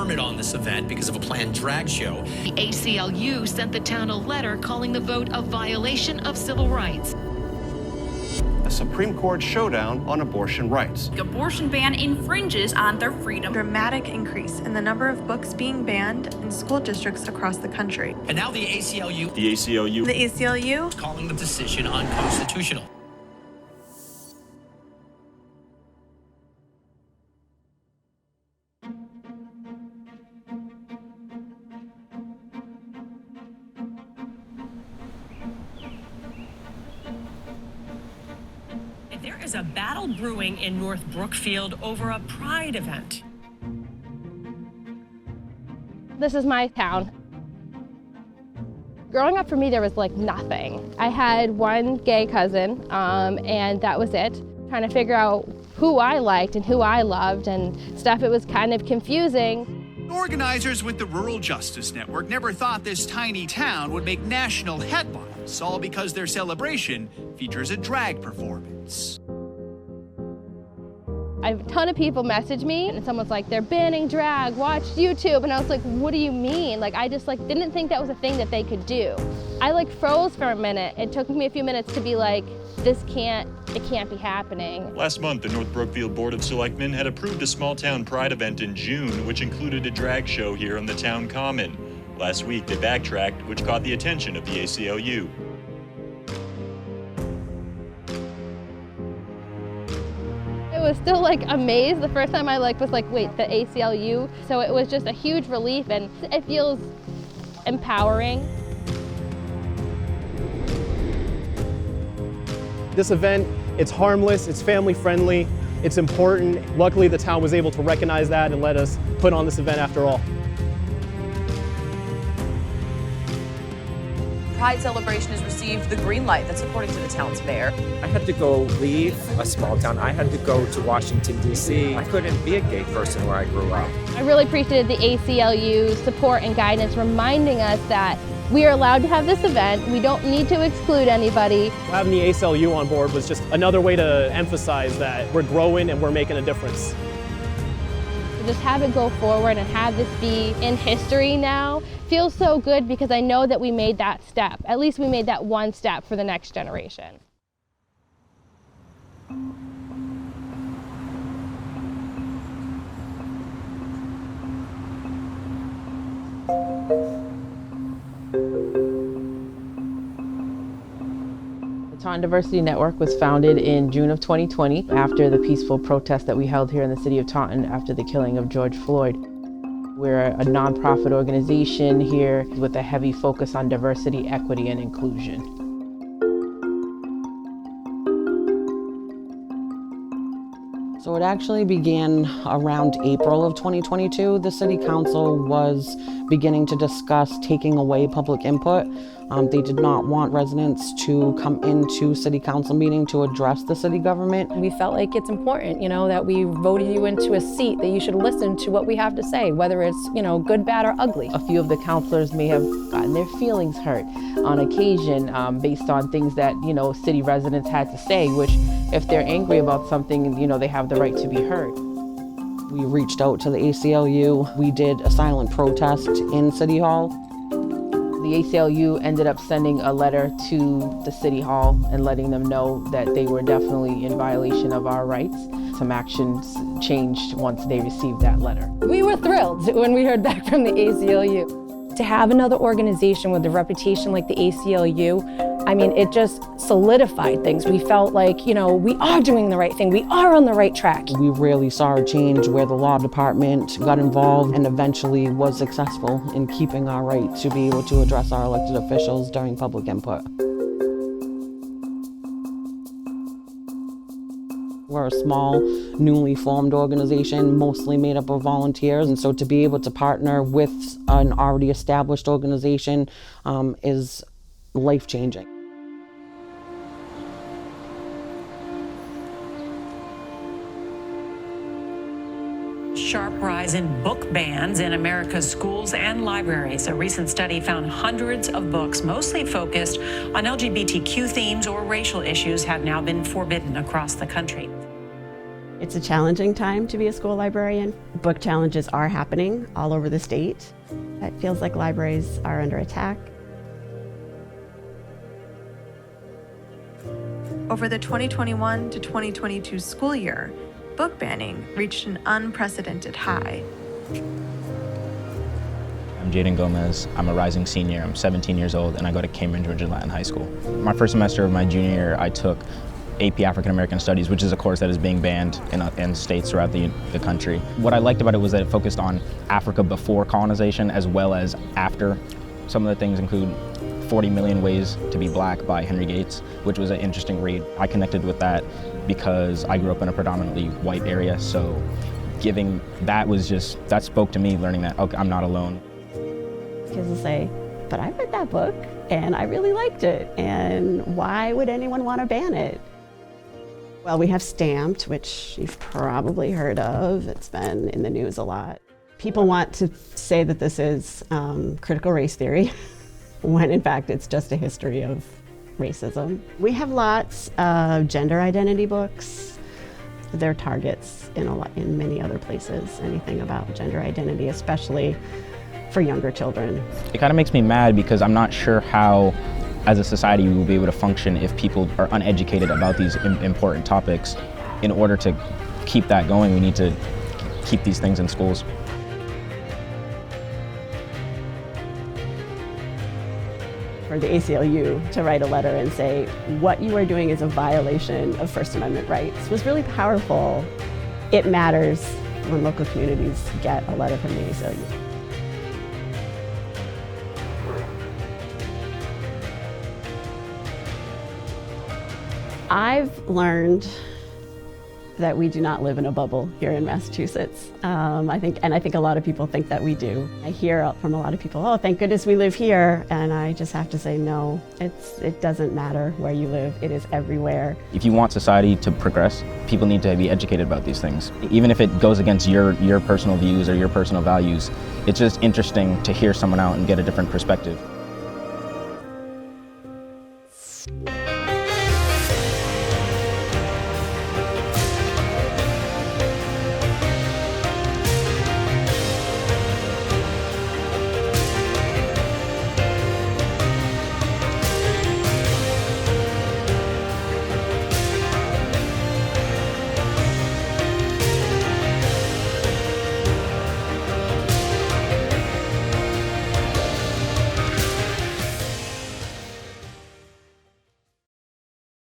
permit on this event because of a planned drag show. The ACLU sent the town a letter calling the vote a violation of civil rights. A Supreme Court showdown on abortion rights. The abortion ban infringes on their freedom. Dramatic increase in the number of books being banned in school districts across the country. And now the ACLU. The ACLU. The ACLU. Is calling the decision unconstitutional. There is a battle brewing in North Brookfield over a pride event. This is my town. Growing up for me, there was like nothing. I had one gay cousin, and that was it. Trying to figure out who I liked and who I loved and stuff. It was kind of confusing. Organizers with the Rural Justice Network never thought this tiny town would make national headlines, all because their celebration features a drag performance. I have a ton of people message me and someone's like, they're banning drag, watch YouTube. And I was like, what do you mean? Like, I just didn't think that was a thing that they could do. I froze for a minute. It took me a few minutes to be like, it can't be happening. Last month, the North Brookfield Board of Selectmen had approved a small town pride event in June, which included a drag show here on the town common. Last week, they backtracked, which caught the attention of the ACLU. I was still amazed the first time I was like, wait, the ACLU? So it was just a huge relief and it feels empowering. This event, it's harmless, it's family friendly, it's important. Luckily the town was able to recognize that and let us put on this event after all. Pride celebration has received the green light. That's according to the town's mayor. I had to go leave a small town. I had to go to Washington, D.C. I couldn't be a gay person where I grew up. I really appreciated the ACLU's support and guidance, reminding us that we are allowed to have this event. We don't need to exclude anybody. Having the ACLU on board was just another way to emphasize that we're growing and we're making a difference. To just have it go forward and have this be in history now feels so good because I know that we made that step. At least we made that one step for the next generation. The Taunton Diversity Network was founded in June of 2020 after the peaceful protest that we held here in the city of Taunton after the killing of George Floyd. We're a nonprofit organization here with a heavy focus on diversity, equity, and inclusion. So it actually began around April of 2022. The City Council was beginning to discuss taking away public input. They did not want residents to come into City Council meeting to address the city government. We felt like it's important, that we voted you into a seat, that you should listen to what we have to say, whether it's, good, bad, or ugly. A few of the councilors may have gotten their feelings hurt on occasion based on things that, city residents had to say, which if they're angry about something, they have the right to be heard. We reached out to the ACLU. We did a silent protest in City Hall. The ACLU ended up sending a letter to the City Hall and letting them know that they were definitely in violation of our rights. Some actions changed once they received that letter. We were thrilled when we heard back from the ACLU. To have another organization with a reputation like the ACLU, it just solidified things. We felt like, we are doing the right thing. We are on the right track. We really saw a change where the law department got involved and eventually was successful in keeping our right to be able to address our elected officials during public input. We're a small, newly formed organization, mostly made up of volunteers, and so to be able to partner with an already established organization is life-changing. Sharp rise in book bans in America's schools and libraries. A recent study found hundreds of books, mostly focused on LGBTQ themes or racial issues, have now been forbidden across the country. It's a challenging time to be a school librarian. Book challenges are happening all over the state. It feels like libraries are under attack. Over the 2021 to 2022 school year, book banning reached an unprecedented high. I'm Jaden Gomez. I'm a rising senior. I'm 17 years old, and I go to Cambridge Richard Latin High School. My first semester of my junior year, I took AP African American Studies, which is a course that is being banned in states throughout the country. What I liked about it was that it focused on Africa before colonization as well as after. Some of the things include 40 Million Ways to Be Black by Henry Gates, which was an interesting read. I connected with that because I grew up in a predominantly white area, so giving that that spoke to me, learning that, okay, I'm not alone. Kids will say, but I read that book and I really liked it, and why would anyone want to ban it? Well, we have Stamped, which you've probably heard of. It's been in the news a lot. People want to say that this is critical race theory, when in fact it's just a history of racism. We have lots of gender identity books. They're targets in many other places, anything about gender identity, especially for younger children. It kind of makes me mad because I'm not sure how, as a society, we will be able to function if people are uneducated about these important topics. In order to keep that going, we need to keep these things in schools. For the ACLU to write a letter and say, what you are doing is a violation of First Amendment rights was really powerful. It matters when local communities get a letter from the ACLU. I've learned that we do not live in a bubble here in Massachusetts. I think a lot of people think that we do. I hear from a lot of people, oh, thank goodness we live here. And I just have to say, no, it doesn't matter where you live. It is everywhere. If you want society to progress, people need to be educated about these things. Even if it goes against your personal views or your personal values, it's just interesting to hear someone out and get a different perspective.